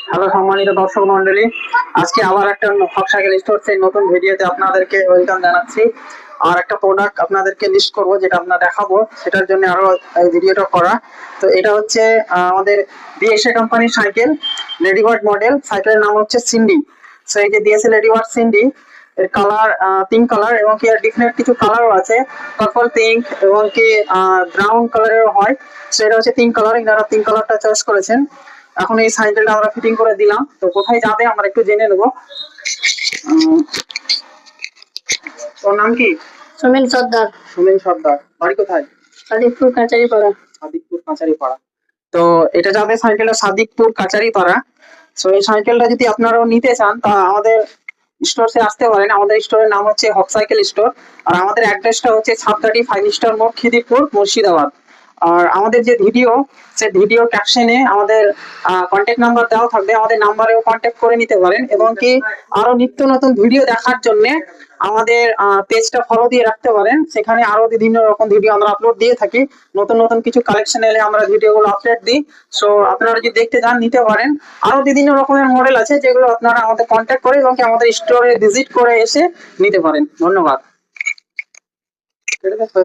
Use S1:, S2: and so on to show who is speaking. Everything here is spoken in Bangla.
S1: হ্যালো সম্মানিত দর্শক মন্ডলী, আজকে আবার একটা হক সাইকেল স্টোর এর নতুন ভিডিওতে আপনাদেরকে ওয়েলকাম জানাচ্ছি। আর একটা প্রোডাক্ট আপনাদেরকে লিস্ট করব, যেটা আপনারা দেখাবো, সেটার জন্য আরো এই ভিডিওটা করা। তো এটা হচ্ছে আমাদের বিএসএ কোম্পানির সাইকেল, লেডিবার্ড মডেল। সাইকেলের নাম হচ্ছে সিন্ডি। সো এই যে ডিএসএ লেডিবার্ড সিন্ডি, এর কালার পিঙ্ক কালার, এবং কি এর ডিফারেন্ট কিছু কালারও আছে, পার্পল পিঙ্ক এবং কি ব্রাউন কালারেরও হয়। সো এটা হচ্ছে পিঙ্ক কালার, এনারা পিঙ্ক কালারটা চয়েস করেছেন। এখন এই সাইকেলটা আমরা ফিটিং করে দিলাম, তো কোথায় যাবে আমরা একটু জেনে নেবো। তোর নাম কি?
S2: সুমিল সর্দার।
S1: সুমিল সর্দার, বাড়ি কোথায়?
S2: সাদিকপুর কাঁচারিপাড়া।
S1: সাদিকপুর কাঁচারিপাড়া। তো এটা যাবে সাইকেলটা সাদিকপুর কাঁচারিপাড়া। সো এই সাইকেলটা যদি আপনারাও নিতে চান, তা আমাদের স্টোরে আসতে পারেন। আমাদের স্টোরের নাম হচ্ছে হক সাইকেল স্টোর, আর আমাদের অ্যাড্রেসটা হচ্ছে 735 স্টার মোড়, খিদিরপুর, মুর্শিদাবাদ। আর আমাদের যে ভিডিও, সে ভিডিও ক্যাপশনে আমাদের কন্ট্যাক্ট নাম্বার দেওয়া থাকবে, আমাদের নাম্বারেও কন্ট্যাক্ট করে নিতে পারেন। এবং কি আরো নিত্য নতুন ভিডিও দেখার জন্য আমাদের পেজটা ফলো দিয়ে রাখতে পারেন, সেখানে আরো বিভিন্ন রকম ভিডিও আমরা আপলোড দিয়ে থাকি। নতুন নতুন কিছু কালেকশন এলে আমরা ভিডিওগুলো আপলোড দিই। সো আপনারা যদি দেখতে চান নিতে পারেন। আরো বিভিন্ন রকমের মডেল আছে, যেগুলো আপনারা আমাদের কন্ট্যাক্ট করে এবং কি আমাদের স্টোরে ভিজিট করে এসে নিতে পারেন। ধন্যবাদ।